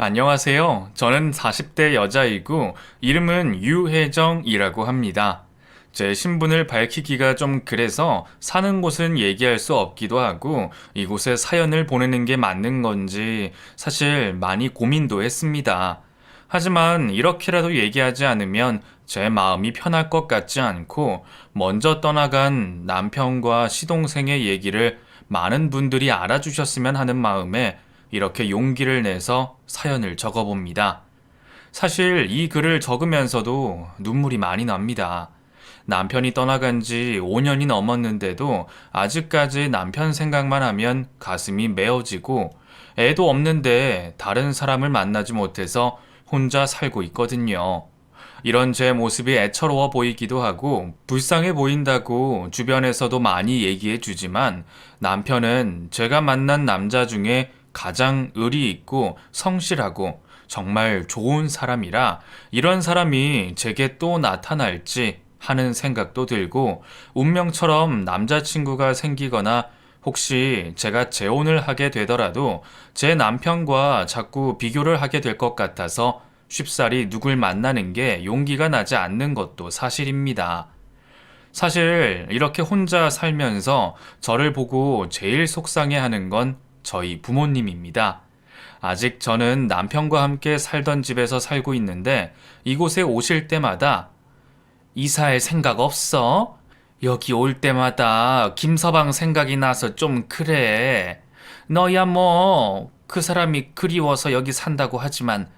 안녕하세요. 저는 40대 여자이고 이름은 유혜정이라고 합니다. 제 신분을 밝히기가 좀 그래서 사는 곳은 얘기할 수 없기도 하고 이곳에 사연을 보내는 게 맞는 건지 사실 많이 고민도 했습니다. 하지만 이렇게라도 얘기하지 않으면 제 마음이 편할 것 같지 않고 먼저 떠나간 남편과 시동생의 얘기를 많은 분들이 알아주셨으면 하는 마음에 이렇게 용기를 내서 사연을 적어봅니다. 사실 이 글을 적으면서도 눈물이 많이 납니다. 남편이 떠나간 지 5년이 넘었는데도 아직까지 남편 생각만 하면 가슴이 메어지고 애도 없는데 다른 사람을 만나지 못해서 혼자 살고 있거든요. 이런 제 모습이 애처로워 보이기도 하고 불쌍해 보인다고 주변에서도 많이 얘기해 주지만 남편은 제가 만난 남자 중에 가장 의리 있고 성실하고 정말 좋은 사람이라 이런 사람이 제게 또 나타날지 하는 생각도 들고 운명처럼 남자친구가 생기거나 혹시 제가 재혼을 하게 되더라도 제 남편과 자꾸 비교를 하게 될 것 같아서 쉽사리 누굴 만나는 게 용기가 나지 않는 것도 사실입니다. 사실 이렇게 혼자 살면서 저를 보고 제일 속상해하는 건 저희 부모님입니다. 아직 저는 남편과 함께 살던 집에서 살고 있는데 이곳에 오실 때마다 이사할 생각 없어? 여기 올 때마다 김서방 생각이 나서 좀 그래. 너야 뭐 그 사람이 그리워서 여기 산다고 하지만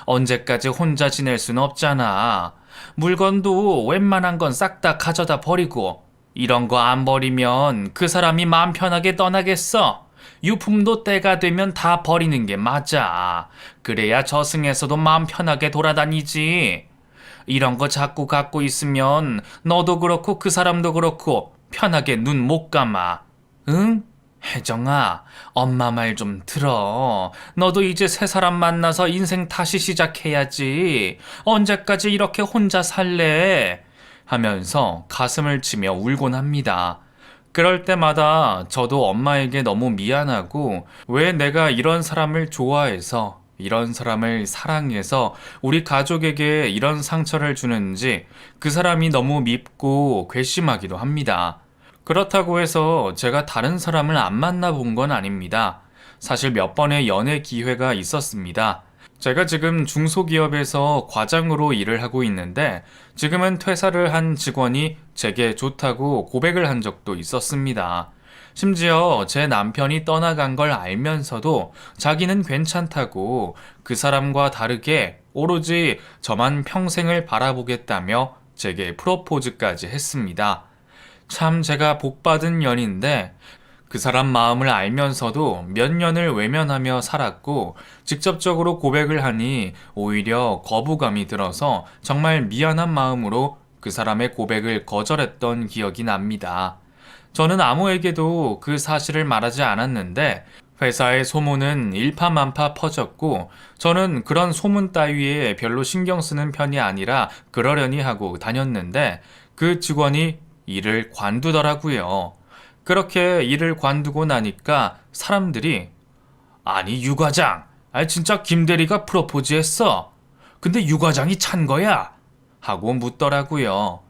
언제까지 혼자 지낼 순 없잖아. 물건도 웬만한 건 싹 다 가져다 버리고 이런 거 안 버리면 그 사람이 마음 편하게 떠나겠어. 유품도 때가 되면 다 버리는 게 맞아. 그래야 저승에서도 마음 편하게 돌아다니지. 이런 거 자꾸 갖고 있으면 너도 그렇고 그 사람도 그렇고 편하게 눈 못 감아. 응? 혜정아, 엄마 말 좀 들어. 너도 이제 새 사람 만나서 인생 다시 시작해야지. 언제까지 이렇게 혼자 살래? 하면서 가슴을 치며 울곤 합니다. 그럴 때마다 저도 엄마에게 너무 미안하고 왜 내가 이런 사람을 좋아해서 이런 사람을 사랑해서 우리 가족에게 이런 상처를 주는지 그 사람이 너무 밉고 괘씸하기도 합니다. 그렇다고 해서 제가 다른 사람을 안 만나본 건 아닙니다. 사실 몇 번의 연애 기회가 있었습니다. 제가 지금 중소기업에서 과장으로 일을 하고 있는데 지금은 퇴사를 한 직원이 제게 좋다고 고백을 한 적도 있었습니다. 심지어 제 남편이 떠나간 걸 알면서도 자기는 괜찮다고 그 사람과 다르게 오로지 저만 평생을 바라보겠다며 제게 프로포즈까지 했습니다. 참 제가 복받은 년인데 그 사람 마음을 알면서도 몇 년을 외면하며 살았고 직접적으로 고백을 하니 오히려 거부감이 들어서 정말 미안한 마음으로 그 사람의 고백을 거절했던 기억이 납니다. 저는 아무에게도 그 사실을 말하지 않았는데 회사의 소문은 일파만파 퍼졌고 저는 그런 소문 따위에 별로 신경 쓰는 편이 아니라 그러려니 하고 다녔는데 그 직원이 일을 관두더라고요. 그렇게 일을 관두고 나니까 사람들이 아니 유 과장, 진짜 김 대리가 프로포즈 했어. 근데 유 과장이 찬 거야? 하고 묻더라고요.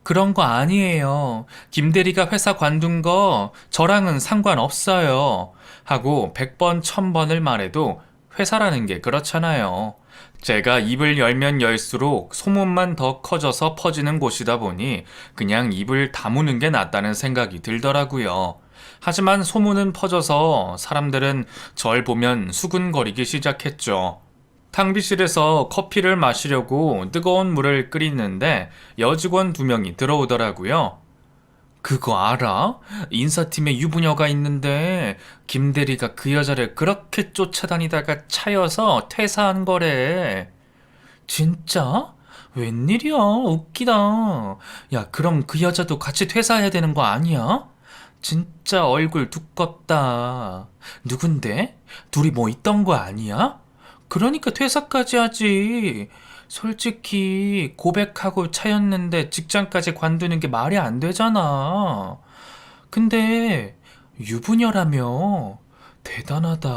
그런 거 아니에요. 김 대리가 회사 관둔 거 저랑은 상관없어요. 하고 100번, 1000번을 말해도 회사라는 게 그렇잖아요. 제가 입을 열면 열수록 소문만 더 커져서 퍼지는 곳이다 보니 그냥 입을 다무는 게 낫다는 생각이 들더라고요. 하지만 소문은 퍼져서 사람들은 절 보면 수근거리기 시작했죠. 탕비실에서 커피를 마시려고 뜨거운 물을 끓이는데 여직원 2명이 들어오더라고요. 그거 알아? 인사팀에 유부녀가 있는데 김 대리가 그 여자를 그렇게 쫓아다니다가 차여서 퇴사한 거래. 진짜? 웬일이야? 웃기다. 야, 그럼 그 여자도 같이 퇴사해야 되는 거 아니야? 진짜 얼굴 두껍다. 누군데? 둘이 뭐 있던 거 아니야? 그러니까 퇴사까지 하지. 솔직히 고백하고 차였는데 직장까지 관두는 게 말이 안 되잖아. 근데 유부녀라며 대단하다.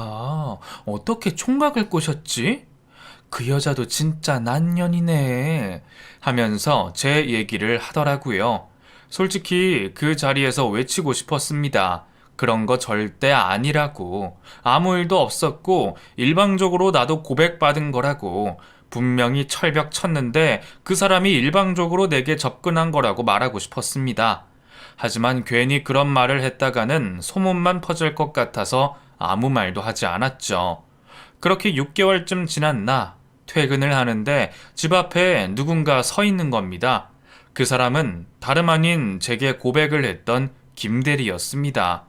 어떻게 총각을 꼬셨지? 그 여자도 진짜 난년이네. 하면서 제 얘기를 하더라고요. 솔직히 그 자리에서 외치고 싶었습니다. 그런 거 절대 아니라고. 아무 일도 없었고, 일방적으로 나도 고백받은 거라고. 분명히 철벽 쳤는데 그 사람이 일방적으로 내게 접근한 거라고 말하고 싶었습니다. 하지만 괜히 그런 말을 했다가는 소문만 퍼질 것 같아서 아무 말도 하지 않았죠. 그렇게 6개월쯤 지난 나, 퇴근을 하는데 집 앞에 누군가 서 있는 겁니다. 그 사람은 다름 아닌 제게 고백을 했던 김대리였습니다.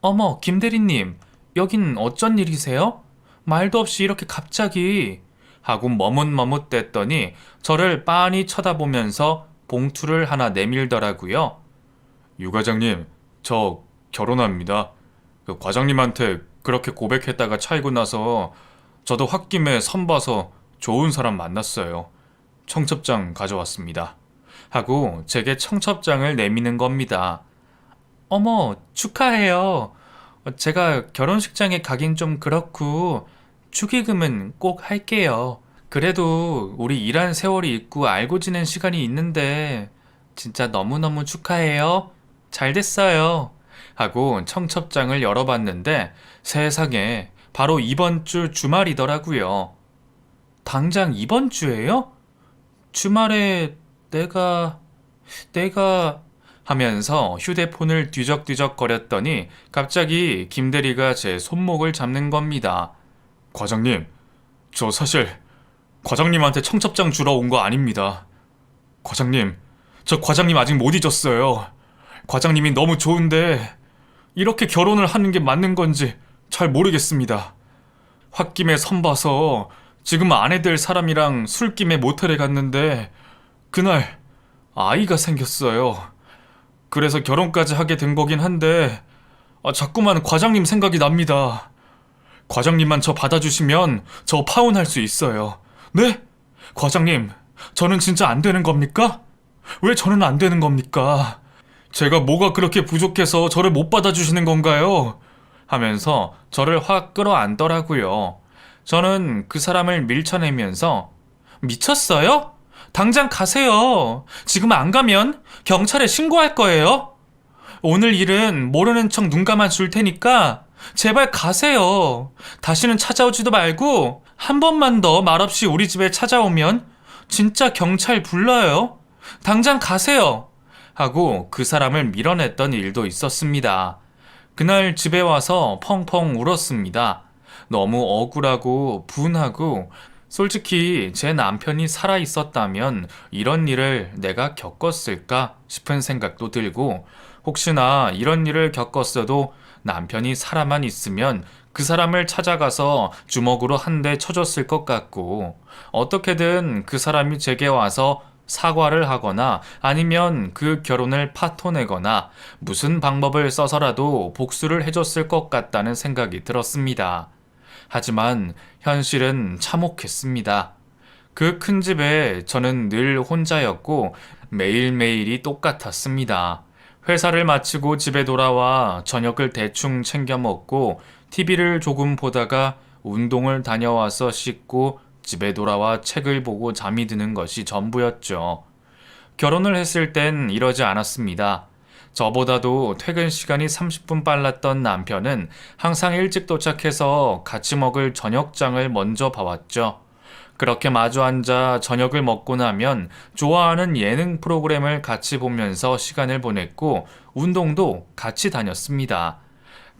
어머, 김대리님, 여긴 어쩐 일이세요? 말도 없이 이렇게 갑자기 하고 머뭇머뭇댔더니 저를 빤히 쳐다보면서 봉투를 하나 내밀더라고요. 유 과장님, 저 결혼합니다. 그 과장님한테 그렇게 고백했다가 차이고 나서 저도 홧김에 선봐서 좋은 사람 만났어요. 청첩장 가져왔습니다. 하고 제게 청첩장을 내미는 겁니다. 어머, 축하해요. 제가 결혼식장에 가긴 좀 그렇고 축의금은 꼭 할게요. 그래도 우리 일한 세월이 있고 알고 지낸 시간이 있는데 진짜 너무너무 축하해요. 잘 됐어요. 하고 청첩장을 열어봤는데 세상에 바로 이번 주 주말이더라고요. 당장 이번 주에요? 주말에 내가 하면서 휴대폰을 뒤적뒤적 거렸더니 갑자기 김대리가 제 손목을 잡는 겁니다. 과장님, 저 사실 과장님한테 청첩장 주러 온 거 아닙니다. 과장님, 저 과장님 아직 못 잊었어요. 과장님이 너무 좋은데 이렇게 결혼을 하는 게 맞는 건지 잘 모르겠습니다. 홧김에 선봐서 지금 아내 될 사람이랑 술김에 모텔에 갔는데 그날 아이가 생겼어요. 그래서 결혼까지 하게 된 거긴 한데 자꾸만 과장님 생각이 납니다. 과장님만 저 받아주시면 저 파혼할 수 있어요. 네? 과장님, 저는 진짜 안 되는 겁니까? 왜 저는 안 되는 겁니까? 제가 뭐가 그렇게 부족해서 저를 못 받아주시는 건가요? 하면서 저를 확 끌어안더라고요. 저는 그 사람을 밀쳐내면서 미쳤어요? 당장 가세요. 지금 안 가면 경찰에 신고할 거예요. 오늘 일은 모르는 척 눈 감아 줄 테니까 제발 가세요. 다시는 찾아오지도 말고 한 번만 더 말없이 우리 집에 찾아오면 진짜 경찰 불러요. 당장 가세요. 하고 그 사람을 밀어냈던 일도 있었습니다. 그날 집에 와서 펑펑 울었습니다. 너무 억울하고 분하고 솔직히 제 남편이 살아 있었다면 이런 일을 내가 겪었을까 싶은 생각도 들고 혹시나 이런 일을 겪었어도 남편이 살아만 있으면 그 사람을 찾아가서 주먹으로 한 대 쳐줬을 것 같고 어떻게든 그 사람이 제게 와서 사과를 하거나 아니면 그 결혼을 파토내거나 무슨 방법을 써서라도 복수를 해줬을 것 같다는 생각이 들었습니다. 하지만 현실은 참혹했습니다. 그 큰 집에 저는 늘 혼자였고 매일매일이 똑같았습니다. 회사를 마치고 집에 돌아와 저녁을 대충 챙겨 먹고 TV를 조금 보다가 운동을 다녀와서 씻고 집에 돌아와 책을 보고 잠이 드는 것이 전부였죠. 결혼을 했을 땐 이러지 않았습니다. 저보다도 퇴근 시간이 30분 빨랐던 남편은 항상 일찍 도착해서 같이 먹을 저녁장을 먼저 봐왔죠. 그렇게 마주 앉아 저녁을 먹고 나면 좋아하는 예능 프로그램을 같이 보면서 시간을 보냈고 운동도 같이 다녔습니다.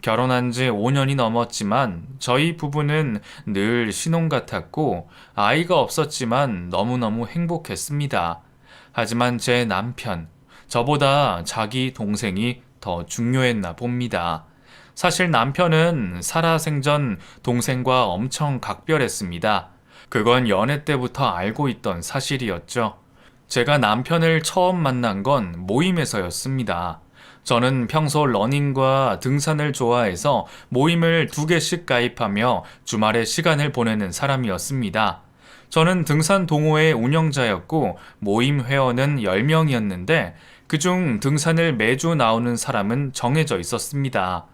결혼한 지 5년이 넘었지만 저희 부부는 늘 신혼 같았고 아이가 없었지만 너무너무 행복했습니다. 하지만 제 남편, 저보다 자기 동생이 더 중요했나 봅니다. 사실 남편은 살아생전 동생과 엄청 각별했습니다. 그건 연애 때부터 알고 있던 사실이었죠. 제가 남편을 처음 만난 건 모임에서였습니다. 저는 평소 러닝과 등산을 좋아해서 모임을 2개씩 가입하며 주말에 시간을 보내는 사람이었습니다. 저는 등산 동호회 운영자였고 모임 회원은 10명이었는데 그중 등산을 매주 나오는 사람은 정해져 있었습니다.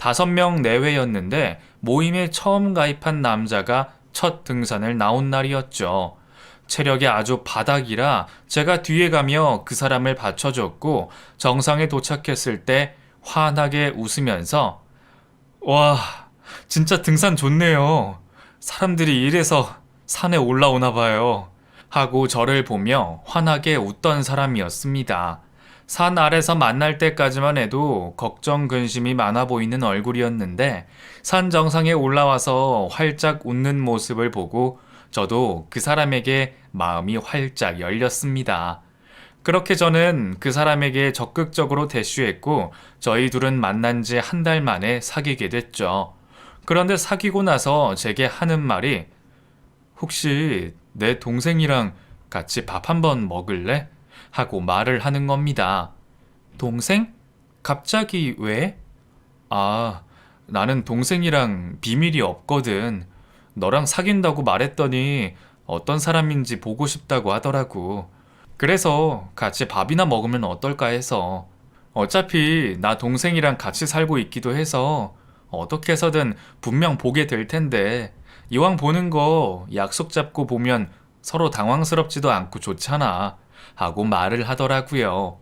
5명 내외였는데 모임에 처음 가입한 남자가 첫 등산을 나온 날이었죠. 체력이 아주 바닥이라 제가 뒤에 가며 그 사람을 받쳐줬고 정상에 도착했을 때 환하게 웃으면서 와, 진짜 등산 좋네요. 사람들이 이래서 산에 올라오나 봐요. 하고 저를 보며 환하게 웃던 사람이었습니다. 산 아래서 만날 때까지만 해도 걱정 근심이 많아 보이는 얼굴이었는데 산 정상에 올라와서 활짝 웃는 모습을 보고 저도 그 사람에게 마음이 활짝 열렸습니다. 그렇게 저는 그 사람에게 적극적으로 대쉬했고 저희 둘은 만난 지 한 달 만에 사귀게 됐죠. 그런데 사귀고 나서 제게 하는 말이 혹시 내 동생이랑 같이 밥 한번 먹을래? 하고 말을 하는 겁니다. 동생? 갑자기 왜? 아, 나는 동생이랑 비밀이 없거든. 너랑 사귄다고 말했더니 어떤 사람인지 보고 싶다고 하더라고. 그래서 같이 밥이나 먹으면 어떨까 해서. 어차피 나 동생이랑 같이 살고 있기도 해서 어떻게 해서든 분명 보게 될 텐데 이왕 보는 거 약속 잡고 보면 서로 당황스럽지도 않고 좋잖아. 하고 말을 하더라고요.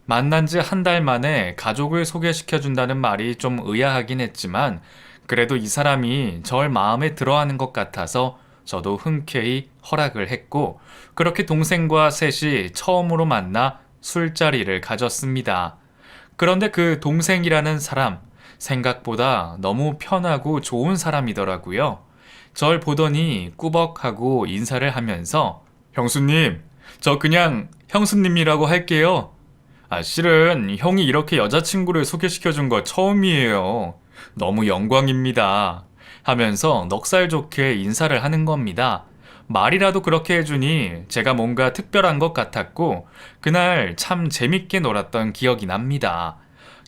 만난 지 한 달 만에 가족을 소개시켜준다는 말이 좀 의아하긴 했지만 그래도 이 사람이 절 마음에 들어하는 것 같아서 저도 흔쾌히 허락을 했고 그렇게 동생과 셋이 처음으로 만나 술자리를 가졌습니다. 그런데 그 동생이라는 사람 생각보다 너무 편하고 좋은 사람이더라고요. 절 보더니 꾸벅하고 인사를 하면서 형수님, 저 그냥 형수님이라고 할게요. 실은 형이 이렇게 여자친구를 소개시켜준 거 처음이에요. 너무 영광입니다. 하면서 넉살 좋게 인사를 하는 겁니다. 말이라도 그렇게 해주니 제가 뭔가 특별한 것 같았고 그날 참 재밌게 놀았던 기억이 납니다.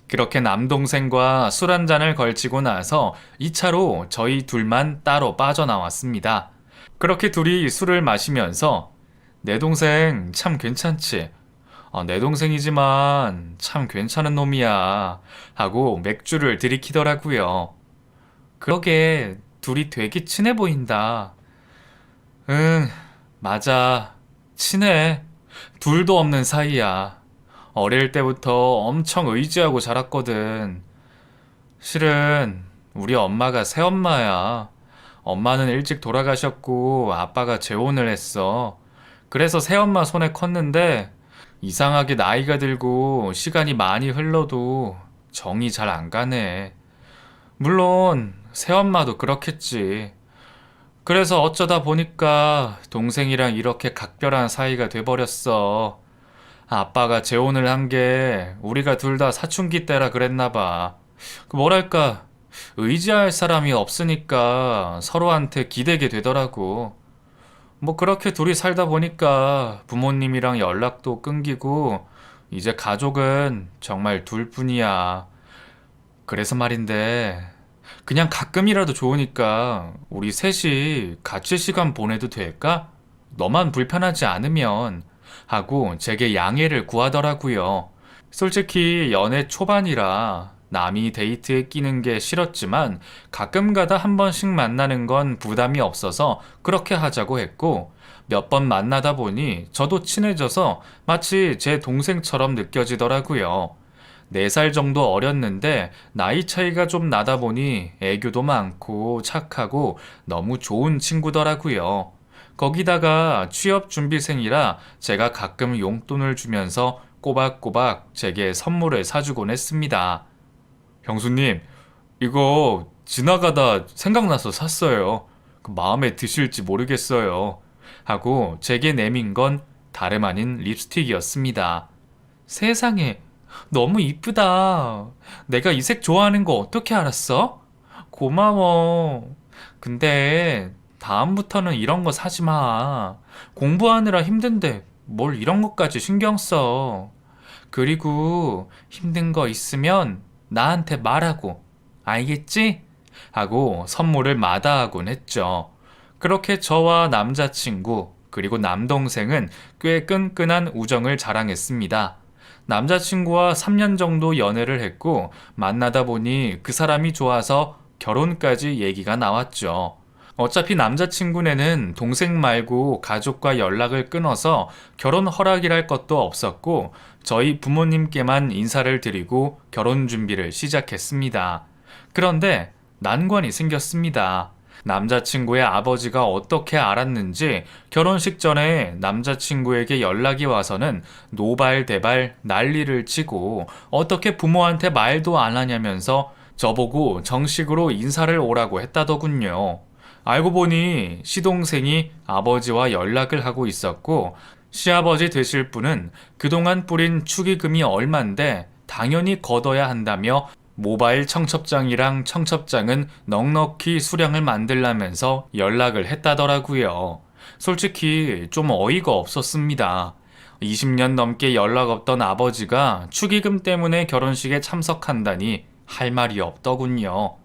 그렇게 남동생과 술 한 잔을 걸치고 나서 2차로 저희 둘만 따로 빠져나왔습니다. 그렇게 둘이 술을 마시면서 내 동생 참 괜찮지? 내 동생이지만 참 괜찮은 놈이야. 하고 맥주를 들이키더라고요. 그러게 둘이 되게 친해 보인다. 응, 맞아. 친해. 둘도 없는 사이야. 어릴 때부터 엄청 의지하고 자랐거든. 실은 우리 엄마가 새엄마야. 엄마는 일찍 돌아가셨고 아빠가 재혼을 했어. 그래서 새엄마 손에 컸는데 이상하게 나이가 들고 시간이 많이 흘러도 정이 잘 안 가네. 물론 새엄마도 그렇겠지. 그래서 어쩌다 보니까 동생이랑 이렇게 각별한 사이가 돼버렸어. 아빠가 재혼을 한 게 우리가 둘 다 사춘기 때라 그랬나 봐. 뭐랄까, 의지할 사람이 없으니까 서로한테 기대게 되더라고. 뭐 그렇게 둘이 살다 보니까 부모님이랑 연락도 끊기고 이제 가족은 정말 둘뿐이야. 그래서 말인데 그냥 가끔이라도 좋으니까 우리 셋이 같이 시간 보내도 될까? 너만 불편하지 않으면 하고 제게 양해를 구하더라고요. 솔직히 연애 초반이라 남이 데이트에 끼는 게 싫었지만 가끔가다 한 번씩 만나는 건 부담이 없어서 그렇게 하자고 했고 몇 번 만나다 보니 저도 친해져서 마치 제 동생처럼 느껴지더라고요. 4살 정도 어렸는데 나이 차이가 좀 나다 보니 애교도 많고 착하고 너무 좋은 친구더라고요. 거기다가 취업 준비생이라 제가 가끔 용돈을 주면서 꼬박꼬박 제게 선물을 사주곤 했습니다. 형수님, 이거 지나가다 생각나서 샀어요. 마음에 드실지 모르겠어요. 하고 제게 내민 건 다름 아닌 립스틱이었습니다. 세상에, 너무 이쁘다. 내가 이 색 좋아하는 거 어떻게 알았어? 고마워. 근데 다음부터는 이런 거 사지 마. 공부하느라 힘든데 뭘 이런 것까지 신경 써. 그리고 힘든 거 있으면 나한테 말하고. 알겠지? 하고 선물을 마다하곤 했죠. 그렇게 저와 남자친구, 그리고 남동생은 꽤 끈끈한 우정을 자랑했습니다. 남자친구와 3년 정도 연애를 했고 만나다 보니 그 사람이 좋아서 결혼까지 얘기가 나왔죠. 어차피 남자친구네는 동생 말고 가족과 연락을 끊어서 결혼 허락이랄 것도 없었고 저희 부모님께만 인사를 드리고 결혼 준비를 시작했습니다. 그런데 난관이 생겼습니다. 남자친구의 아버지가 어떻게 알았는지 결혼식 전에 남자친구에게 연락이 와서는 노발대발 난리를 치고 어떻게 부모한테 말도 안 하냐면서 저보고 정식으로 인사를 오라고 했다더군요. 알고 보니 시동생이 아버지와 연락을 하고 있었고 시아버지 되실 분은 그동안 뿌린 축의금이 얼만데 당연히 걷어야 한다며 모바일 청첩장이랑 청첩장은 넉넉히 수량을 만들라면서 연락을 했다더라고요. 솔직히 좀 어이가 없었습니다. 20년 넘게 연락 없던 아버지가 축의금 때문에 결혼식에 참석한다니 할 말이 없더군요.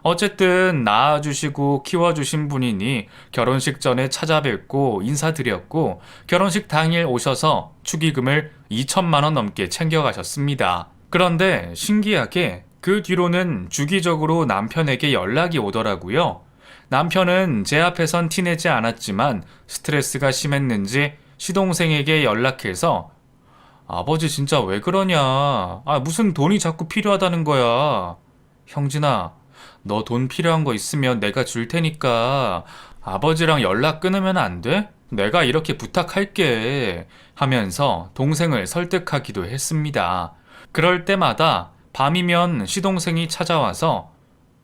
어쨌든 낳아주시고 키워주신 분이니 결혼식 전에 찾아뵙고 인사드렸고 결혼식 당일 오셔서 축의금을 2천만 원 넘게 챙겨가셨습니다. 그런데 신기하게 그 뒤로는 주기적으로 남편에게 연락이 오더라고요. 남편은 제 앞에선 티내지 않았지만 스트레스가 심했는지 시동생에게 연락해서 아버지 진짜 왜 그러냐? 무슨 돈이 자꾸 필요하다는 거야. 형진아, 너 돈 필요한 거 있으면 내가 줄 테니까 아버지랑 연락 끊으면 안 돼? 내가 이렇게 부탁할게. 하면서 동생을 설득하기도 했습니다. 그럴 때마다 밤이면 시동생이 찾아와서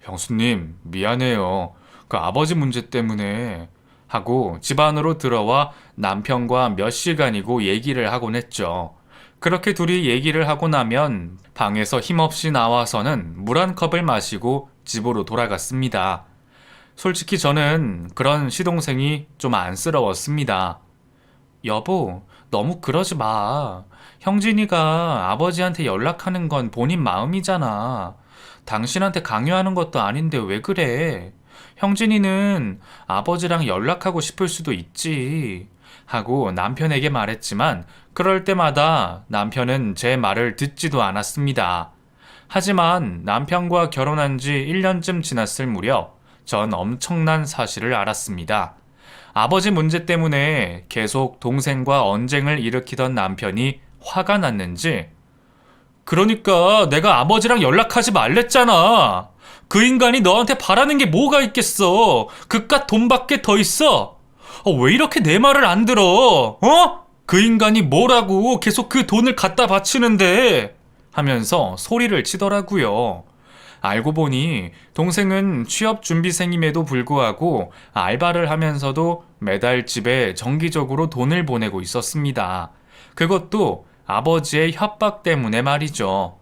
형수님, 미안해요. 그 아버지 문제 때문에 하고 집 안으로 들어와 남편과 몇 시간이고 얘기를 하곤 했죠. 그렇게 둘이 얘기를 하고 나면 방에서 힘없이 나와서는 물 한 컵을 마시고 집으로 돌아갔습니다. 솔직히 저는 그런 시동생이 좀 안쓰러웠습니다. 여보, 너무 그러지 마. 형진이가 아버지한테 연락하는 건 본인 마음이잖아. 당신한테 강요하는 것도 아닌데 왜 그래? 형진이는 아버지랑 연락하고 싶을 수도 있지. 하고 남편에게 말했지만 그럴 때마다 남편은 제 말을 듣지도 않았습니다. 하지만 남편과 결혼한 지 1년쯤 지났을 무렵 전 엄청난 사실을 알았습니다. 아버지 문제 때문에 계속 동생과 언쟁을 일으키던 남편이 화가 났는지 그러니까 내가 아버지랑 연락하지 말랬잖아. 그 인간이 너한테 바라는 게 뭐가 있겠어. 그깟 돈밖에 더 있어. 왜 이렇게 내 말을 안 들어? 그 인간이 뭐라고 계속 그 돈을 갖다 바치는데 하면서 소리를 치더라고요. 알고 보니 동생은 취업 준비생임에도 불구하고 알바를 하면서도 매달 집에 정기적으로 돈을 보내고 있었습니다. 그것도 아버지의 협박 때문에 말이죠.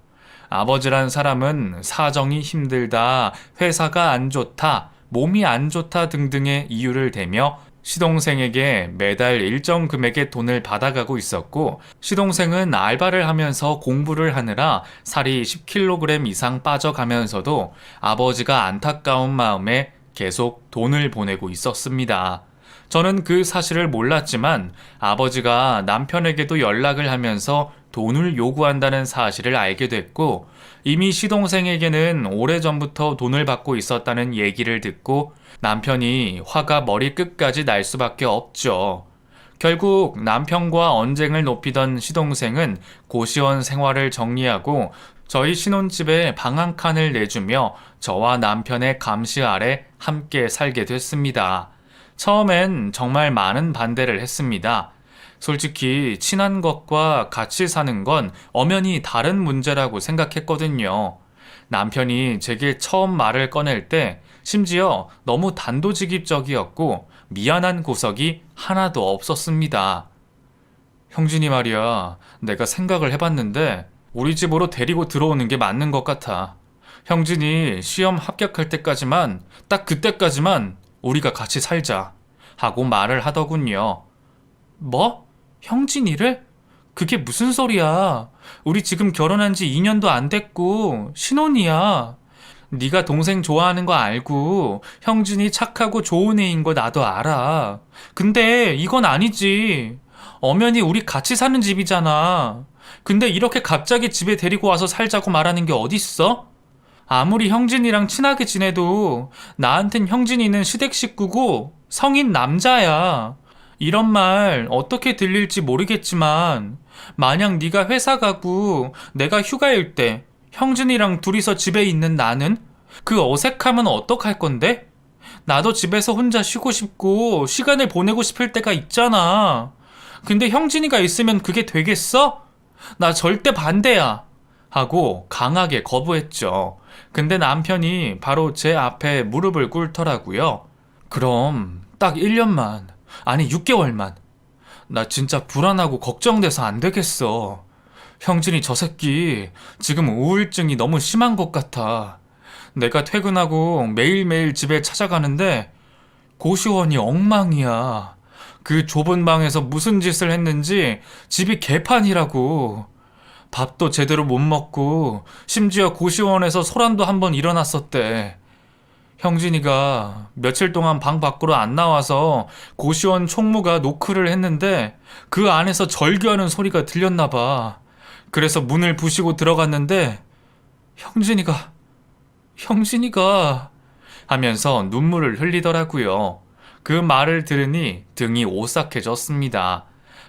아버지란 사람은 사정이 힘들다, 회사가 안 좋다, 몸이 안 좋다 등등의 이유를 대며 시동생에게 매달 일정 금액의 돈을 받아가고 있었고 시동생은 알바를 하면서 공부를 하느라 살이 10kg 이상 빠져가면서도 아버지가 안타까운 마음에 계속 돈을 보내고 있었습니다. 저는 그 사실을 몰랐지만 아버지가 남편에게도 연락을 하면서 돈을 요구한다는 사실을 알게 됐고 이미 시동생에게는 오래전부터 돈을 받고 있었다는 얘기를 듣고 남편이 화가 머리끝까지 날 수밖에 없죠. 결국 남편과 언쟁을 높이던 시동생은 고시원 생활을 정리하고 저희 신혼집에 방 한 칸을 내주며 저와 남편의 감시 아래 함께 살게 됐습니다. 처음엔 정말 많은 반대를 했습니다. 솔직히 친한 것과 같이 사는 건 엄연히 다른 문제라고 생각했거든요. 남편이 제게 처음 말을 꺼낼 때 심지어 너무 단도직입적이었고 미안한 구석이 하나도 없었습니다. 형진이 말이야, 내가 생각을 해봤는데 우리 집으로 데리고 들어오는 게 맞는 것 같아. 형진이 시험 합격할 때까지만, 딱 그때까지만 우리가 같이 살자. 하고 말을 하더군요. 뭐? 형진이를? 그게 무슨 소리야. 우리 지금 결혼한 지 2년도 안 됐고 신혼이야. 네가 동생 좋아하는 거 알고 형진이 착하고 좋은 애인 거 나도 알아. 근데 이건 아니지. 엄연히 우리 같이 사는 집이잖아. 근데 이렇게 갑자기 집에 데리고 와서 살자고 말하는 게 어딨어? 아무리 형진이랑 친하게 지내도 나한텐 형진이는 시댁 식구고 성인 남자야. 이런 말 어떻게 들릴지 모르겠지만 만약 네가 회사 가고 내가 휴가일 때 형진이랑 둘이서 집에 있는 나는 그 어색함은 어떡할 건데? 나도 집에서 혼자 쉬고 싶고 시간을 보내고 싶을 때가 있잖아. 근데 형진이가 있으면 그게 되겠어? 나 절대 반대야. 하고 강하게 거부했죠. 근데 남편이 바로 제 앞에 무릎을 꿇더라고요. 그럼 딱 1년만, 아니 6개월만. 나 진짜 불안하고 걱정돼서 안 되겠어. 형진이 저 새끼 지금 우울증이 너무 심한 것 같아. 내가 퇴근하고 매일매일 집에 찾아가는데 고시원이 엉망이야. 그 좁은 방에서 무슨 짓을 했는지 집이 개판이라고. 밥도 제대로 못 먹고 심지어 고시원에서 소란도 한번 일어났었대. 형진이가 며칠 동안 방 밖으로 안 나와서 고시원 총무가 노크를 했는데 그 안에서 절규하는 소리가 들렸나 봐. 그래서 문을 부시고 들어갔는데 형진이가 하면서 눈물을 흘리더라고요. 그 말을 들으니 등이 오싹해졌습니다.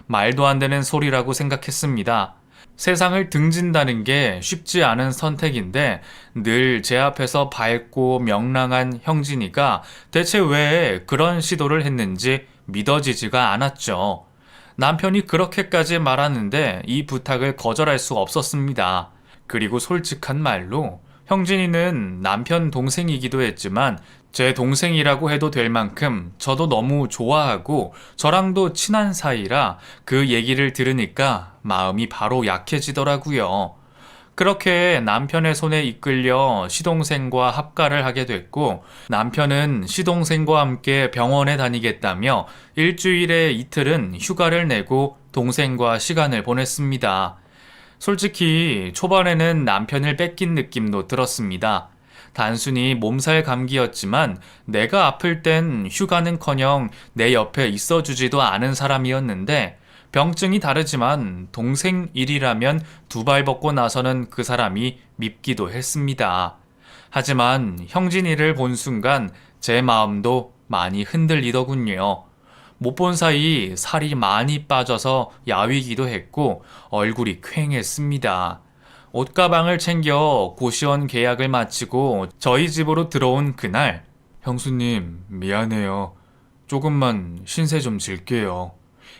말도 안 되는 소리라고 생각했습니다. 세상을 등진다는 게 쉽지 않은 선택인데 늘 제 앞에서 밝고 명랑한 형진이가 대체 왜 그런 시도를 했는지 믿어지지가 않았죠. 남편이 그렇게까지 말하는데 이 부탁을 거절할 수 없었습니다. 그리고 솔직한 말로 형진이는 남편 동생이기도 했지만 제 동생이라고 해도 될 만큼 저도 너무 좋아하고 저랑도 친한 사이라 그 얘기를 들으니까 마음이 바로 약해지더라고요. 그렇게 남편의 손에 이끌려 시동생과 합가를 하게 됐고 남편은 시동생과 함께 병원에 다니겠다며 일주일에 이틀은 휴가를 내고 동생과 시간을 보냈습니다. 솔직히 초반에는 남편을 뺏긴 느낌도 들었습니다. 단순히 몸살 감기였지만 내가 아플 땐 휴가는커녕 내 옆에 있어주지도 않은 사람이었는데 병증이 다르지만 동생 일이라면 두 발 벗고 나서는 그 사람이 밉기도 했습니다. 하지만 형진이를 본 순간 제 마음도 많이 흔들리더군요. 못 본 사이 살이 많이 빠져서 야위기도 했고 얼굴이 퀭했습니다. 옷가방을 챙겨 고시원 계약을 마치고 저희 집으로 들어온 그날, 형수님 미안해요. 조금만 신세 좀 질게요.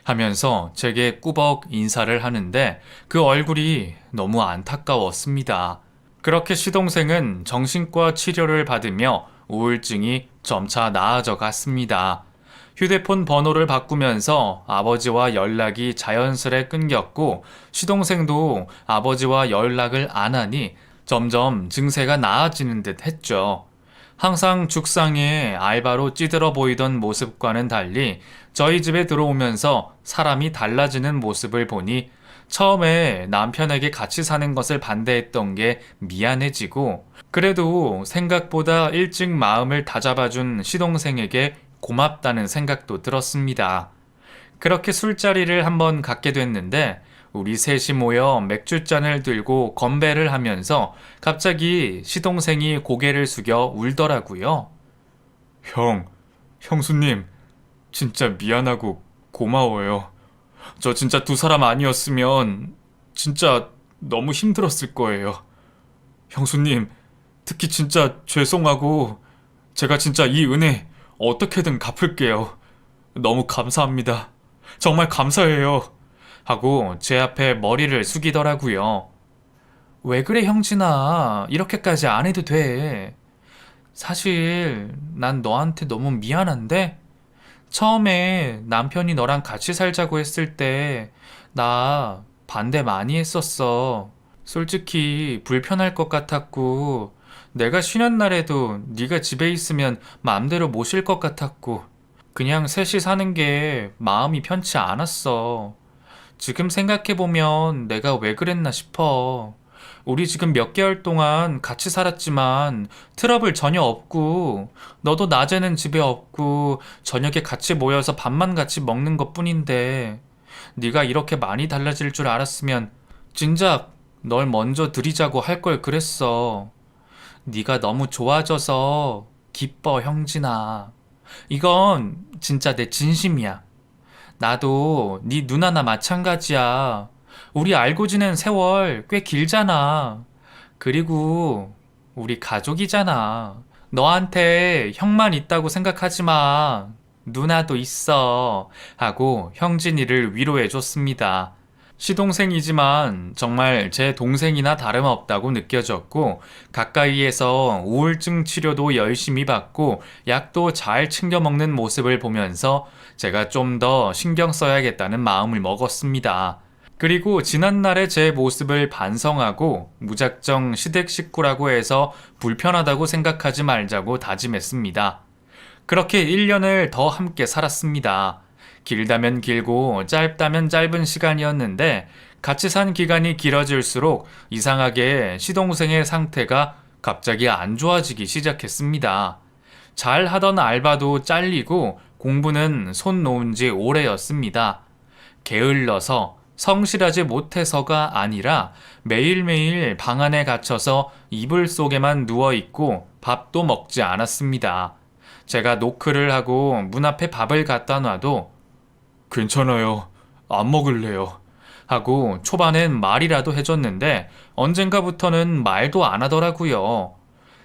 하면서 제게 꾸벅 인사를 하는데 그 얼굴이 너무 안타까웠습니다. 그렇게 시동생은 정신과 치료를 받으며 우울증이 점차 나아져 갔습니다. 휴대폰 번호를 바꾸면서 아버지와 연락이 자연스레 끊겼고 시동생도 아버지와 연락을 안 하니 점점 증세가 나아지는 듯 했죠. 항상 죽상에 알바로 찌들어 보이던 모습과는 달리 저희 집에 들어오면서 사람이 달라지는 모습을 보니 처음에 남편에게 같이 사는 것을 반대했던 게 미안해지고 그래도 생각보다 일찍 마음을 다잡아준 시동생에게 고맙다는 생각도 들었습니다. 그렇게 술자리를 한번 갖게 됐는데 우리 셋이 모여 맥주잔을 들고 건배를 하면서 갑자기 시동생이 고개를 숙여 울더라고요. 형수님, 진짜 미안하고 고마워요. 저 진짜 두 사람 아니었으면 진짜 너무 힘들었을 거예요. 형수님, 특히 진짜 죄송하고 제가 진짜 이 은혜 어떻게든 갚을게요. 너무 감사합니다. 정말 감사해요. 하고 제 앞에 머리를 숙이더라고요. 왜 그래 형진아. 이렇게까지 안 해도 돼. 사실 난 너한테 너무 미안한데 처음에 남편이 너랑 같이 살자고 했을 때 나 반대 많이 했었어. 솔직히 불편할 것 같았고 내가 쉬는 날에도 네가 집에 있으면 마음대로 못 쉴 것 같았고 그냥 셋이 사는 게 마음이 편치 않았어. 지금 생각해보면 내가 왜 그랬나 싶어. 우리 지금 몇 개월 동안 같이 살았지만 트러블 전혀 없고 너도 낮에는 집에 없고 저녁에 같이 모여서 밥만 같이 먹는 것뿐인데 네가 이렇게 많이 달라질 줄 알았으면 진작 널 먼저 들이자고 할 걸 그랬어. 네가 너무 좋아져서 기뻐, 형진아. 이건 진짜 내 진심이야. 나도 네 누나나 마찬가지야. 우리 알고 지낸 세월 꽤 길잖아. 그리고 우리 가족이잖아. 너한테 형만 있다고 생각하지 마. 누나도 있어. 하고 형진이를 위로해 줬습니다. 시동생이지만 정말 제 동생이나 다름없다고 느껴졌고, 가까이에서 우울증 치료도 열심히 받고 약도 잘 챙겨 먹는 모습을 보면서 제가 좀 더 신경 써야겠다는 마음을 먹었습니다. 그리고 지난날의 제 모습을 반성하고 무작정 시댁 식구라고 해서 불편하다고 생각하지 말자고 다짐했습니다. 그렇게 1년을 더 함께 살았습니다. 길다면 길고 짧다면 짧은 시간이었는데 같이 산 기간이 길어질수록 이상하게 시동생의 상태가 갑자기 안 좋아지기 시작했습니다. 잘 하던 알바도 잘리고 공부는 손 놓은 지 오래였습니다. 게을러서 성실하지 못해서가 아니라 매일매일 방 안에 갇혀서 이불 속에만 누워있고 밥도 먹지 않았습니다. 제가 노크를 하고 문 앞에 밥을 갖다 놔도 괜찮아요. 안 먹을래요. 하고 초반엔 말이라도 해줬는데 언젠가부터는 말도 안 하더라고요.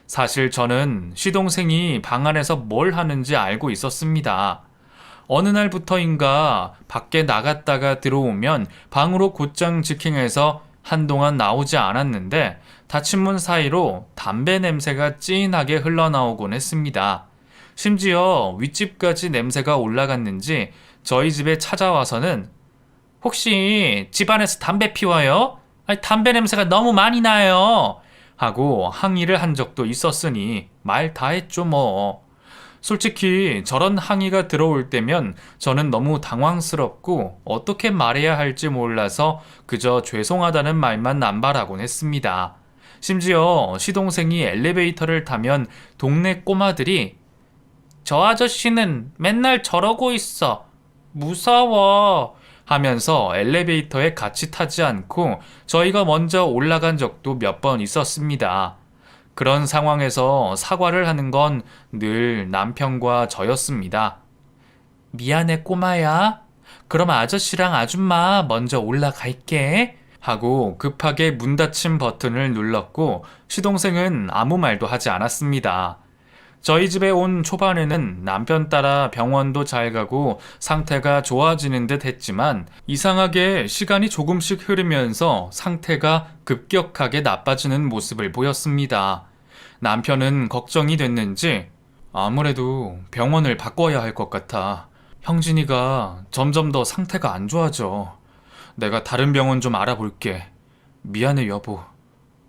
사실 저는 시동생이 방 안에서 뭘 하는지 알고 있었습니다. 어느 날부터인가 밖에 나갔다가 들어오면 방으로 곧장 직행해서 한동안 나오지 않았는데 닫힌 문 사이로 담배 냄새가 진하게 흘러나오곤 했습니다. 심지어 윗집까지 냄새가 올라갔는지 저희 집에 찾아와서는 혹시 집안에서 담배 피워요? 아니, 담배 냄새가 너무 많이 나요. 하고 항의를 한 적도 있었으니 말 다 했죠 뭐. 솔직히 저런 항의가 들어올 때면 저는 너무 당황스럽고 어떻게 말해야 할지 몰라서 그저 죄송하다는 말만 남발하곤 했습니다. 심지어 시동생이 엘리베이터를 타면 동네 꼬마들이 저 아저씨는 맨날 저러고 있어. 무서워. 하면서 엘리베이터에 같이 타지 않고 저희가 먼저 올라간 적도 몇 번 있었습니다. 그런 상황에서 사과를 하는 건 늘 남편과 저였습니다. 미안해 꼬마야. 그럼 아저씨랑 아줌마 먼저 올라갈게. 하고 급하게 문 닫힌 버튼을 눌렀고 시동생은 아무 말도 하지 않았습니다. 저희 집에 온 초반에는 남편 따라 병원도 잘 가고 상태가 좋아지는 듯 했지만 이상하게 시간이 조금씩 흐르면서 상태가 급격하게 나빠지는 모습을 보였습니다. 남편은 걱정이 됐는지 아무래도 병원을 바꿔야 할 것 같아. 형진이가 점점 더 상태가 안 좋아져. 내가 다른 병원 좀 알아볼게. 미안해 여보.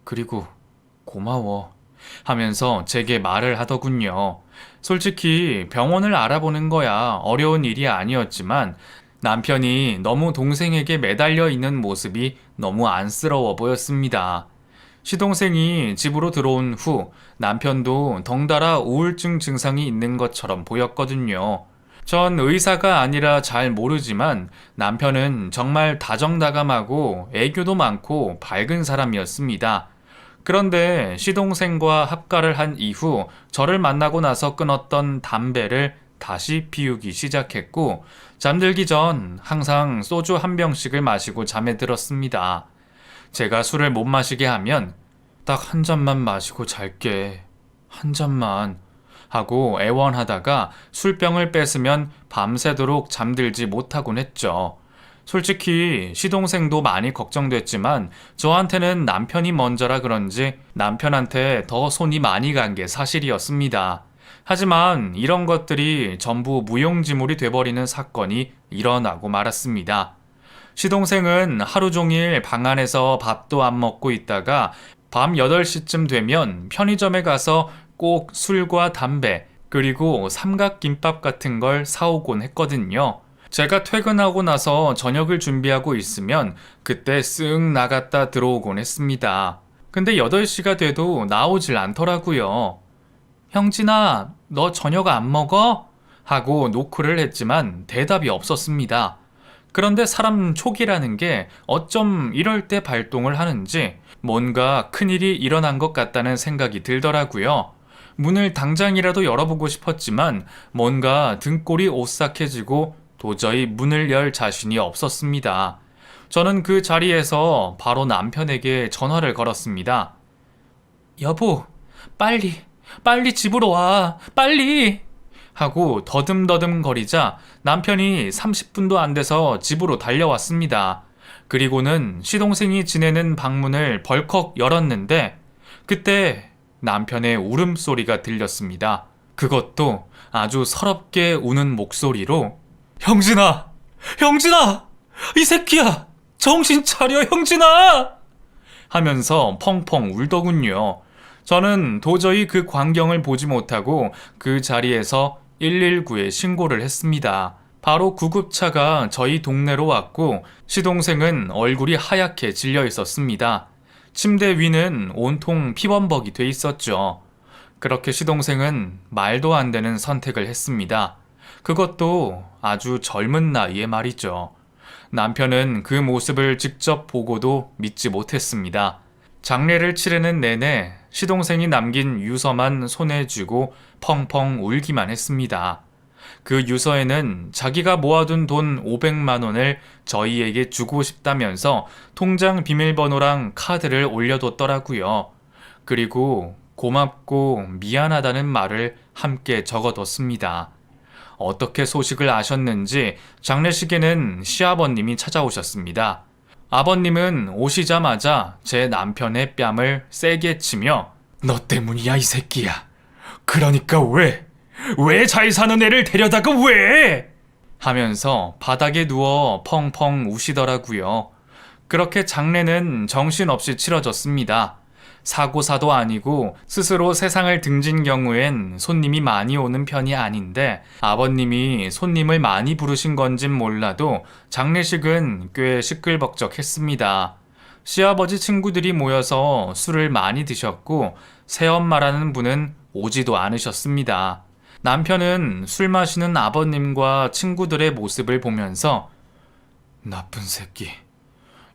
그리고 고마워. 하면서 제게 말을 하더군요. 솔직히 병원을 알아보는 거야 어려운 일이 아니었지만 남편이 너무 동생에게 매달려 있는 모습이 너무 안쓰러워 보였습니다. 시동생이 집으로 들어온 후 남편도 덩달아 우울증 증상이 있는 것처럼 보였거든요. 전 의사가 아니라 잘 모르지만 남편은 정말 다정다감하고 애교도 많고 밝은 사람이었습니다. 그런데 시동생과 합가를 한 이후 저를 만나고 나서 끊었던 담배를 다시 피우기 시작했고 잠들기 전 항상 소주 한 병씩을 마시고 잠에 들었습니다. 제가 술을 못 마시게 하면 딱 한 잔만 마시고 잘게. 한 잔만. 하고 애원하다가 술병을 뺏으면 밤새도록 잠들지 못하곤 했죠. 솔직히 시동생도 많이 걱정됐지만 저한테는 남편이 먼저라 그런지 남편한테 더 손이 많이 간 게 사실이었습니다. 하지만 이런 것들이 전부 무용지물이 돼버리는 사건이 일어나고 말았습니다. 시동생은 하루 종일 방 안에서 밥도 안 먹고 있다가 밤 8시쯤 되면 편의점에 가서 꼭 술과 담배 그리고 삼각김밥 같은 걸 사오곤 했거든요. 제가 퇴근하고 나서 저녁을 준비하고 있으면 그때 쓱 나갔다 들어오곤 했습니다. 근데 8시가 돼도 나오질 않더라고요. 형진아, 너 저녁 안 먹어? 하고 노크를 했지만 대답이 없었습니다. 그런데 사람 촉이라는 게 어쩜 이럴 때 발동을 하는지 뭔가 큰일이 일어난 것 같다는 생각이 들더라고요. 문을 당장이라도 열어보고 싶었지만 뭔가 등골이 오싹해지고 도저히 문을 열 자신이 없었습니다. 저는 그 자리에서 바로 남편에게 전화를 걸었습니다. 여보, 빨리 집으로 와, 빨리! 하고 더듬더듬 거리자 남편이 30분도 안 돼서 집으로 달려왔습니다. 그리고는 시동생이 지내는 방문을 벌컥 열었는데 그때 남편의 울음소리가 들렸습니다. 그것도 아주 서럽게 우는 목소리로 형진아! 형진아! 이 새끼야! 정신 차려 형진아! 하면서 펑펑 울더군요. 저는 도저히 그 광경을 보지 못하고 그 자리에서 119에 신고를 했습니다. 바로 구급차가 저희 동네로 왔고 시동생은 얼굴이 하얗게 질려 있었습니다. 침대 위는 온통 피범벅이 돼 있었죠. 그렇게 시동생은 말도 안 되는 선택을 했습니다. 그것도 아주 젊은 나이에 말이죠. 남편은 그 모습을 직접 보고도 믿지 못했습니다. 장례를 치르는 내내 시동생이 남긴 유서만 손에 쥐고 펑펑 울기만 했습니다. 그 유서에는 자기가 모아둔 돈 500만 원을 저희에게 주고 싶다면서 통장 비밀번호랑 카드를 올려뒀더라고요. 그리고 고맙고 미안하다는 말을 함께 적어뒀습니다. 어떻게 소식을 아셨는지 장례식에는 시아버님이 찾아오셨습니다. 아버님은 오시자마자 제 남편의 뺨을 세게 치며 너 때문이야 이 새끼야. 그러니까 왜 잘 사는 애를 데려다가 왜? 하면서 바닥에 누워 펑펑 우시더라고요. 그렇게 장례는 정신없이 치러졌습니다. 사고사도 아니고 스스로 세상을 등진 경우엔 손님이 많이 오는 편이 아닌데 아버님이 손님을 많이 부르신 건진 몰라도 장례식은 꽤 시끌벅적했습니다. 시아버지 친구들이 모여서 술을 많이 드셨고 새엄마라는 분은 오지도 않으셨습니다. 남편은 술 마시는 아버님과 친구들의 모습을 보면서 나쁜 새끼,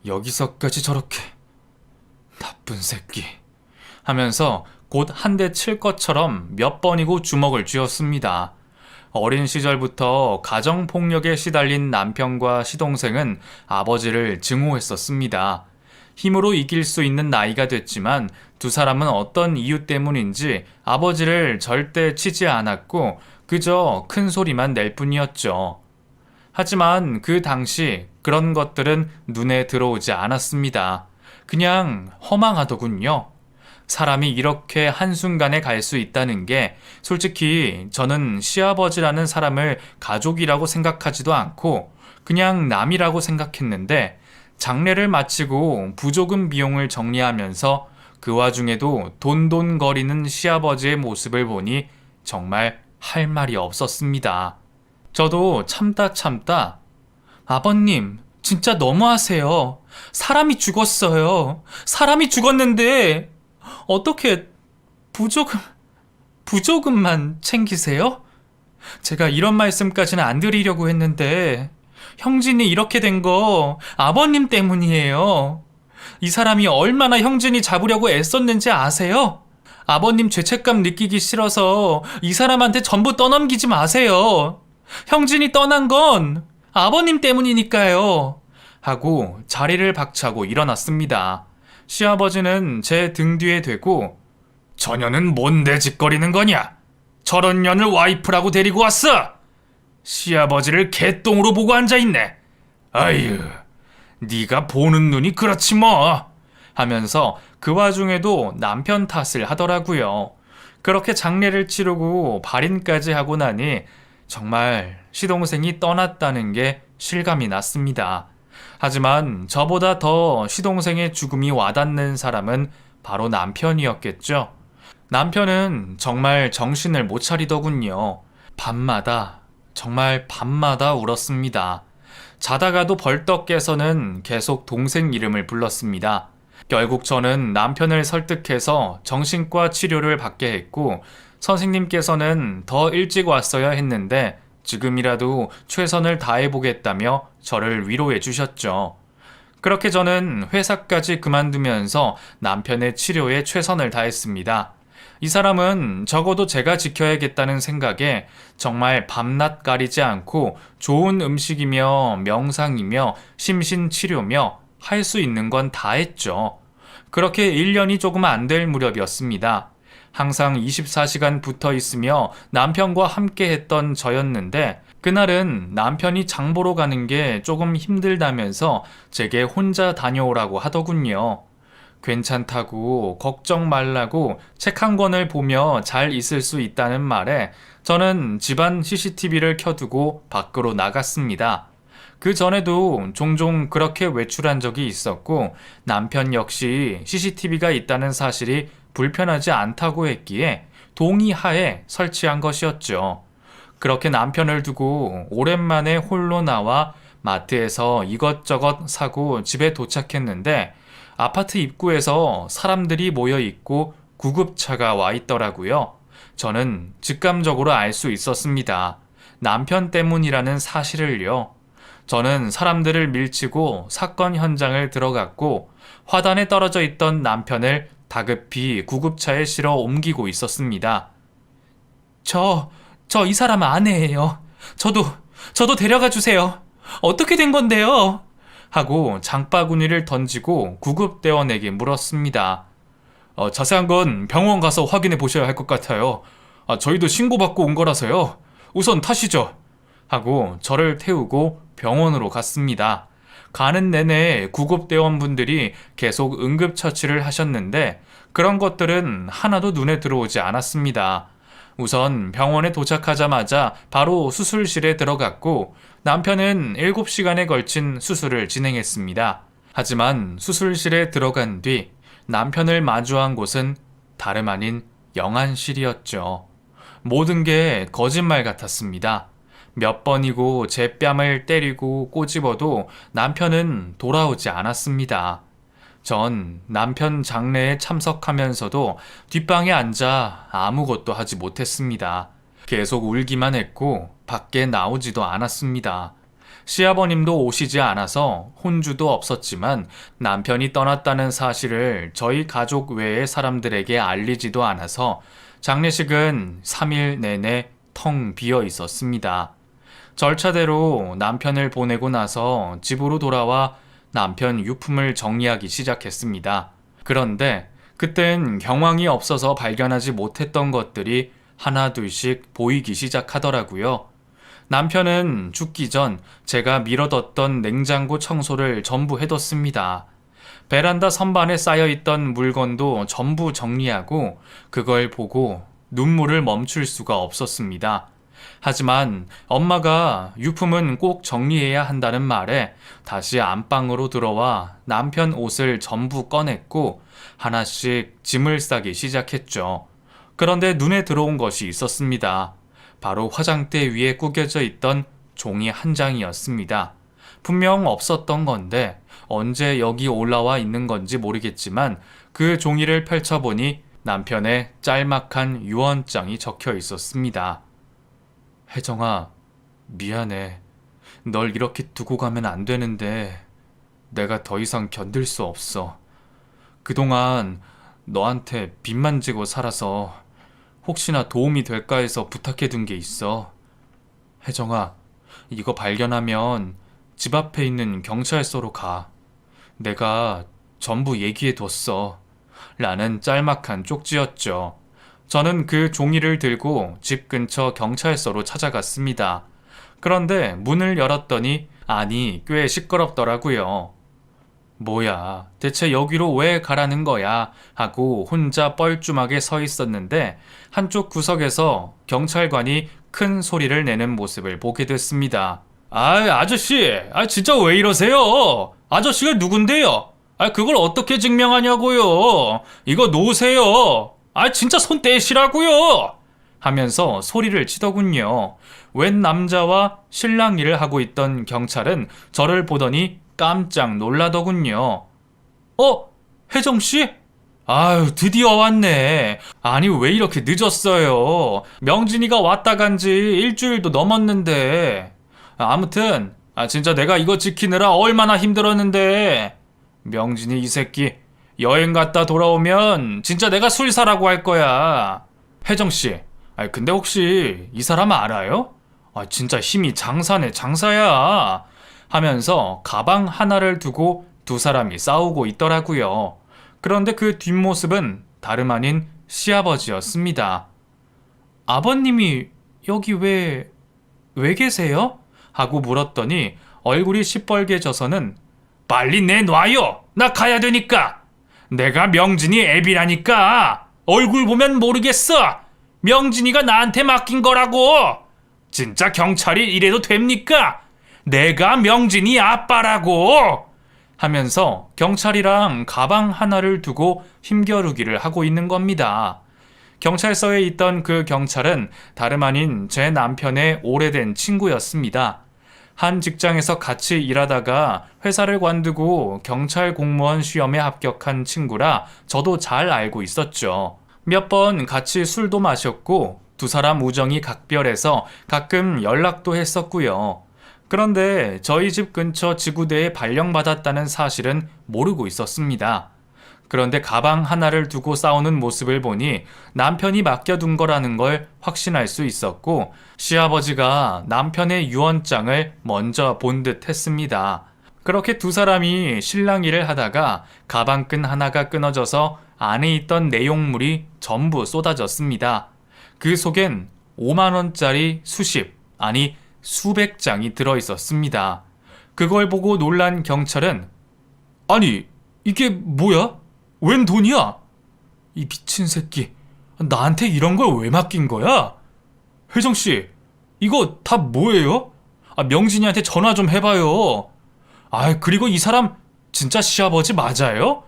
여기서까지 저렇게 나쁜 새끼 하면서 곧 한 대 칠 것처럼 몇 번이고 주먹을 쥐었습니다. 어린 시절부터 가정폭력에 시달린 남편과 시동생은 아버지를 증오했었습니다. 힘으로 이길 수 있는 나이가 됐지만 두 사람은 어떤 이유 때문인지 아버지를 절대 치지 않았고 그저 큰 소리만 낼 뿐이었죠. 하지만 그 당시 그런 것들은 눈에 들어오지 않았습니다. 그냥 허망하더군요. 사람이 이렇게 한순간에 갈 수 있다는 게 솔직히 저는 시아버지라는 사람을 가족이라고 생각하지도 않고 그냥 남이라고 생각했는데 장례를 마치고 부조금 비용을 정리하면서 그 와중에도 돈돈거리는 시아버지의 모습을 보니 정말 할 말이 없었습니다. 저도 참다 아버님 진짜 너무하세요. 사람이 죽었어요. 사람이 죽었는데 어떻게 부조금만 챙기세요? 제가 이런 말씀까지는 안 드리려고 했는데 형진이 이렇게 된 거 아버님 때문이에요. 이 사람이 얼마나 형진이 잡으려고 애썼는지 아세요? 아버님 죄책감 느끼기 싫어서 이 사람한테 전부 떠넘기지 마세요. 형진이 떠난 건 아버님 때문이니까요. 하고 자리를 박차고 일어났습니다. 시아버지는 제 등 뒤에 대고 저년은 뭔데 짓거리는 거냐? 저런 년을 와이프라고 데리고 왔어? 시아버지를 개똥으로 보고 앉아있네. 아유, 네가 보는 눈이 그렇지 뭐. 하면서 그 와중에도 남편 탓을 하더라고요. 그렇게 장례를 치르고 발인까지 하고 나니 정말 시동생이 떠났다는 게 실감이 났습니다. 하지만 저보다 더 시동생의 죽음이 와닿는 사람은 바로 남편이었겠죠. 남편은 정말 정신을 못 차리더군요. 정말 밤마다 울었습니다. 자다가도 벌떡 깨서는 계속 동생 이름을 불렀습니다. 결국 저는 남편을 설득해서 정신과 치료를 받게 했고 선생님께서는 더 일찍 왔어야 했는데 지금이라도 최선을 다해보겠다며 저를 위로해 주셨죠. 그렇게 저는 회사까지 그만두면서 남편의 치료에 최선을 다했습니다. 이 사람은 적어도 제가 지켜야겠다는 생각에 정말 밤낮 가리지 않고 좋은 음식이며 명상이며 심신치료며 할 수 있는 건 다 했죠. 그렇게 1년이 조금 안 될 무렵이었습니다. 항상 24시간 붙어 있으며 남편과 함께 했던 저였는데 그날은 남편이 장 보러 가는 게 조금 힘들다면서 제게 혼자 다녀오라고 하더군요. 괜찮다고 걱정 말라고 책 한 권을 보며 잘 있을 수 있다는 말에 저는 집안 CCTV를 켜두고 밖으로 나갔습니다. 그 전에도 종종 그렇게 외출한 적이 있었고 남편 역시 CCTV가 있다는 사실이 불편하지 않다고 했기에 동의하에 설치한 것이었죠. 그렇게 남편을 두고 오랜만에 홀로 나와 마트에서 이것저것 사고 집에 도착했는데 아파트 입구에서 사람들이 모여 있고 구급차가 와 있더라고요. 저는 직감적으로 알 수 있었습니다. 남편 때문이라는 사실을요. 저는 사람들을 밀치고 사건 현장을 들어갔고 화단에 떨어져 있던 남편을 다급히 구급차에 실어 옮기고 있었습니다. 저 이 사람 아내예요. 저도 데려가 주세요. 어떻게 된 건데요? 하고 장바구니를 던지고 구급대원에게 물었습니다. 자세한 건 병원 가서 확인해 보셔야 할 것 같아요. 저희도 신고받고 온 거라서요. 우선 타시죠. 하고 저를 태우고 병원으로 갔습니다. 가는 내내 구급대원분들이 계속 응급처치를 하셨는데 그런 것들은 하나도 눈에 들어오지 않았습니다. 우선 병원에 도착하자마자 바로 수술실에 들어갔고 남편은 7시간에 걸친 수술을 진행했습니다. 하지만 수술실에 들어간 뒤 남편을 마주한 곳은 다름 아닌 영안실이었죠. 모든 게 거짓말 같았습니다. 몇 번이고 제 뺨을 때리고 꼬집어도 남편은 돌아오지 않았습니다. 전 남편 장례에 참석하면서도 뒷방에 앉아 아무것도 하지 못했습니다. 계속 울기만 했고 밖에 나오지도 않았습니다. 시아버님도 오시지 않아서 혼주도 없었지만 남편이 떠났다는 사실을 저희 가족 외의 사람들에게 알리지도 않아서 장례식은 3일 내내 텅 비어 있었습니다. 절차대로 남편을 보내고 나서 집으로 돌아와 남편 유품을 정리하기 시작했습니다. 그런데 그땐 경황이 없어서 발견하지 못했던 것들이 하나둘씩 보이기 시작하더라고요. 남편은 죽기 전 제가 미뤄뒀던 냉장고 청소를 전부 해뒀습니다. 베란다 선반에 쌓여있던 물건도 전부 정리하고 그걸 보고 눈물을 멈출 수가 없었습니다. 하지만 엄마가 유품은 꼭 정리해야 한다는 말에 다시 안방으로 들어와 남편 옷을 전부 꺼냈고 하나씩 짐을 싸기 시작했죠. 그런데 눈에 들어온 것이 있었습니다. 바로 화장대 위에 구겨져 있던 종이 한 장이었습니다. 분명 없었던 건데 언제 여기 올라와 있는 건지 모르겠지만 그 종이를 펼쳐보니 남편의 짤막한 유언장이 적혀 있었습니다. 혜정아, 미안해. 널 이렇게 두고 가면 안 되는데 내가 더 이상 견딜 수 없어. 그동안 너한테 빚만 지고 살아서 혹시나 도움이 될까 해서 부탁해둔 게 있어. 혜정아, 이거 발견하면 집 앞에 있는 경찰서로 가. 내가 전부 얘기해뒀어. 라는 짤막한 쪽지였죠. 저는 그 종이를 들고 집 근처 경찰서로 찾아갔습니다. 그런데 문을 열었더니 안이 꽤 시끄럽더라고요. 뭐야, 대체 여기로 왜 가라는 거야? 하고 혼자 뻘쭘하게 서 있었는데 한쪽 구석에서 경찰관이 큰 소리를 내는 모습을 보게 됐습니다. 아저씨, 진짜 왜 이러세요? 아저씨가 누군데요? 그걸 어떻게 증명하냐고요? 이거 놓으세요. 진짜 손 떼시라고요! 하면서 소리를 치더군요. 웬 남자와 실랑이를 하고 있던 경찰은 저를 보더니 깜짝 놀라더군요. 혜정씨? 아유, 드디어 왔네. 아니, 왜 이렇게 늦었어요? 명진이가 왔다 간지 일주일도 넘었는데. 아무튼, 진짜 내가 이거 지키느라 얼마나 힘들었는데. 명진이 이 새끼, 여행 갔다 돌아오면 진짜 내가 술 사라고 할 거야. 혜정씨, 근데 혹시 이 사람 알아요? 진짜 힘이 장사네, 장사야. 하면서 가방 하나를 두고 두 사람이 싸우고 있더라고요. 그런데 그 뒷모습은 다름 아닌 시아버지였습니다. 아버님이 여기 왜 계세요? 하고 물었더니 얼굴이 시뻘개져서는 빨리 내놔요! 나 가야 되니까! 내가 명진이 애비라니까! 얼굴 보면 모르겠어! 명진이가 나한테 맡긴 거라고! 진짜 경찰이 이래도 됩니까? 내가 명진이 아빠라고! 하면서 경찰이랑 가방 하나를 두고 힘겨루기를 하고 있는 겁니다. 경찰서에 있던 그 경찰은 다름 아닌 제 남편의 오래된 친구였습니다. 한 직장에서 같이 일하다가 회사를 관두고 경찰 공무원 시험에 합격한 친구라 저도 잘 알고 있었죠. 몇 번 같이 술도 마셨고 두 사람 우정이 각별해서 가끔 연락도 했었고요. 그런데 저희 집 근처 지구대에 발령받았다는 사실은 모르고 있었습니다. 그런데 가방 하나를 두고 싸우는 모습을 보니 남편이 맡겨둔 거라는 걸 확신할 수 있었고 시아버지가 남편의 유언장을 먼저 본 듯 했습니다. 그렇게 두 사람이 실랑이를 하다가 가방끈 하나가 끊어져서 안에 있던 내용물이 전부 쏟아졌습니다. 그 속엔 5만원짜리 수십, 아니 수백 장이 들어있었습니다. 그걸 보고 놀란 경찰은 아니 이게 뭐야? 웬 돈이야? 이 미친 새끼 나한테 이런 걸 왜 맡긴 거야? 혜정씨 이거 다 뭐예요? 명진이한테 전화 좀 해봐요. 그리고 이 사람 진짜 시아버지 맞아요?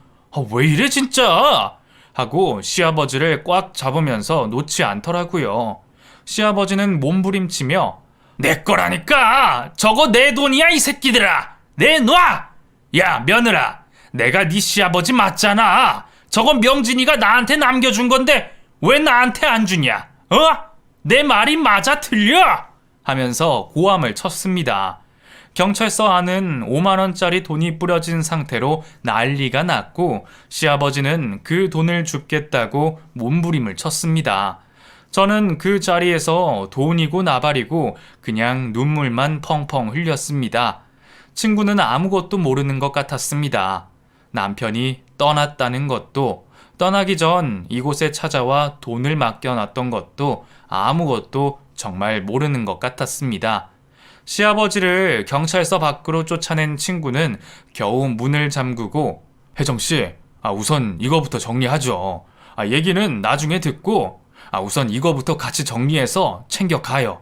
왜 이래 진짜? 하고 시아버지를 꽉 잡으면서 놓지 않더라고요. 시아버지는 몸부림치며 내 거라니까! 저거 내 돈이야 이 새끼들아! 내놔! 야 며느라! 내가 네 시아버지 맞잖아! 저건 명진이가 나한테 남겨준 건데 왜 나한테 안 주냐? 내 말이 맞아 틀려? 하면서 고함을 쳤습니다. 경찰서 안은 5만원짜리 돈이 뿌려진 상태로 난리가 났고 시아버지는 그 돈을 줍겠다고 몸부림을 쳤습니다. 저는 그 자리에서 돈이고 나발이고 그냥 눈물만 펑펑 흘렸습니다. 친구는 아무것도 모르는 것 같았습니다. 남편이 떠났다는 것도, 떠나기 전 이곳에 찾아와 돈을 맡겨놨던 것도 아무것도 정말 모르는 것 같았습니다. 시아버지를 경찰서 밖으로 쫓아낸 친구는 겨우 문을 잠그고 혜정씨, 우선 이거부터 정리하죠. 얘기는 나중에 듣고 우선 이거부터 같이 정리해서 챙겨가요.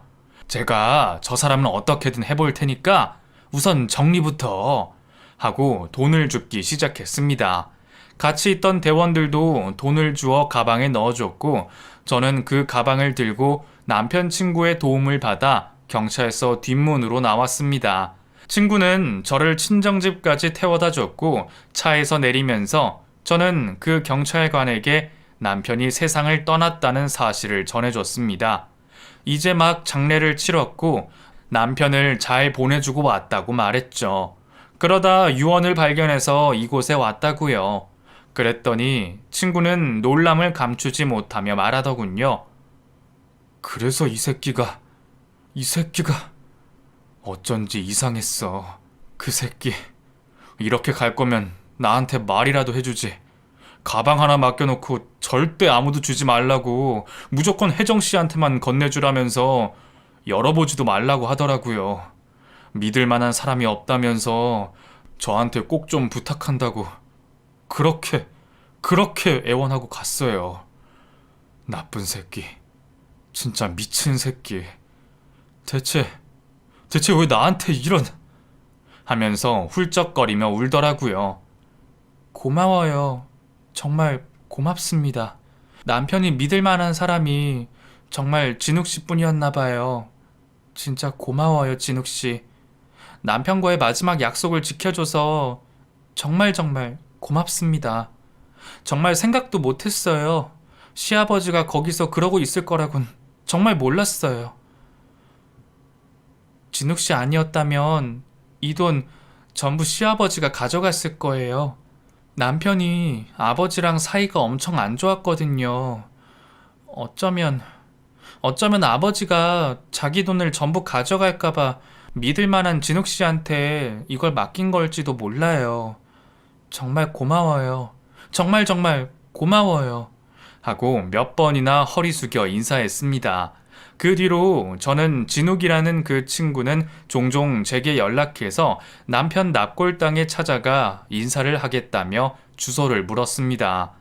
제가 저 사람은 어떻게든 해볼 테니까 우선 정리부터 하고 돈을 줍기 시작했습니다. 같이 있던 대원들도 돈을 주어 가방에 넣어줬고 저는 그 가방을 들고 남편 친구의 도움을 받아 경찰서 뒷문으로 나왔습니다. 친구는 저를 친정집까지 태워다 줬고 차에서 내리면서 저는 그 경찰관에게 남편이 세상을 떠났다는 사실을 전해줬습니다. 이제 막 장례를 치렀고 남편을 잘 보내주고 왔다고 말했죠. 그러다 유언을 발견해서 이곳에 왔다고요. 그랬더니 친구는 놀람을 감추지 못하며 말하더군요. 그래서 이 새끼가 어쩐지 이상했어. 그 새끼 이렇게 갈 거면 나한테 말이라도 해주지. 가방 하나 맡겨놓고 절대 아무도 주지 말라고 무조건 혜정 씨한테만 건네주라면서 열어보지도 말라고 하더라고요. 믿을 만한 사람이 없다면서 저한테 꼭 좀 부탁한다고 그렇게 애원하고 갔어요. 나쁜 새끼. 진짜 미친 새끼. 대체 왜 나한테 이런 하면서 훌쩍거리며 울더라고요. 고마워요. 정말 고맙습니다. 남편이 믿을 만한 사람이 정말 진욱 씨뿐이었나 봐요. 진짜 고마워요, 진욱 씨. 남편과의 마지막 약속을 지켜줘서 정말 고맙습니다. 정말 생각도 못했어요. 시아버지가 거기서 그러고 있을 거라곤 정말 몰랐어요. 진욱 씨 아니었다면 이 돈 전부 시아버지가 가져갔을 거예요. 남편이 아버지랑 사이가 엄청 안 좋았거든요. 어쩌면 아버지가 자기 돈을 전부 가져갈까봐 믿을 만한 진욱 씨한테 이걸 맡긴 걸지도 몰라요. 정말 고마워요. 정말 정말 고마워요. 하고 몇 번이나 허리 숙여 인사했습니다. 그 뒤로 저는 진욱이라는 그 친구는 종종 제게 연락해서 남편 납골당에 찾아가 인사를 하겠다며 주소를 물었습니다.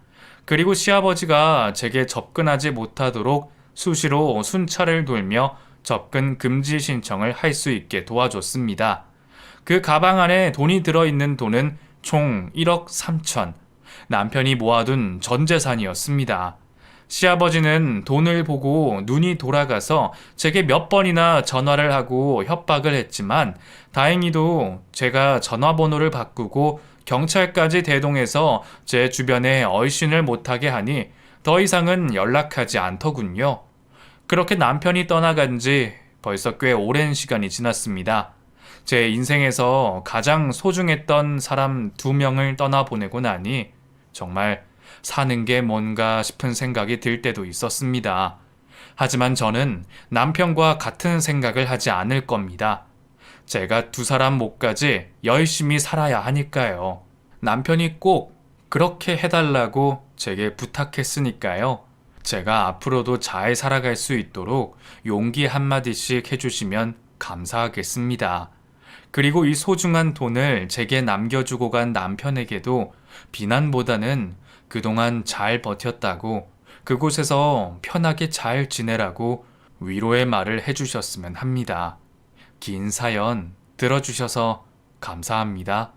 그리고 시아버지가 제게 접근하지 못하도록 수시로 순찰을 돌며 접근 금지 신청을 할 수 있게 도와줬습니다. 그 가방 안에 돈이 들어있는 돈은 총 1억 3천, 남편이 모아둔 전 재산이었습니다. 시아버지는 돈을 보고 눈이 돌아가서 제게 몇 번이나 전화를 하고 협박을 했지만 다행히도 제가 전화번호를 바꾸고 경찰까지 대동해서 제 주변에 얼씬을 못하게 하니 더 이상은 연락하지 않더군요. 그렇게 남편이 떠나간 지 벌써 꽤 오랜 시간이 지났습니다. 제 인생에서 가장 소중했던 사람 2명을 떠나보내고 나니 정말 사는 게 뭔가 싶은 생각이 들 때도 있었습니다. 하지만 저는 남편과 같은 생각을 하지 않을 겁니다. 제가 2사람 몫까지 열심히 살아야 하니까요. 남편이 꼭 그렇게 해달라고 제게 부탁했으니까요. 제가 앞으로도 잘 살아갈 수 있도록 용기 한마디씩 해주시면 감사하겠습니다. 그리고 이 소중한 돈을 제게 남겨주고 간 남편에게도 비난보다는 그동안 잘 버텼다고, 그곳에서 편하게 잘 지내라고 위로의 말을 해주셨으면 합니다. 긴 사연 들어주셔서 감사합니다.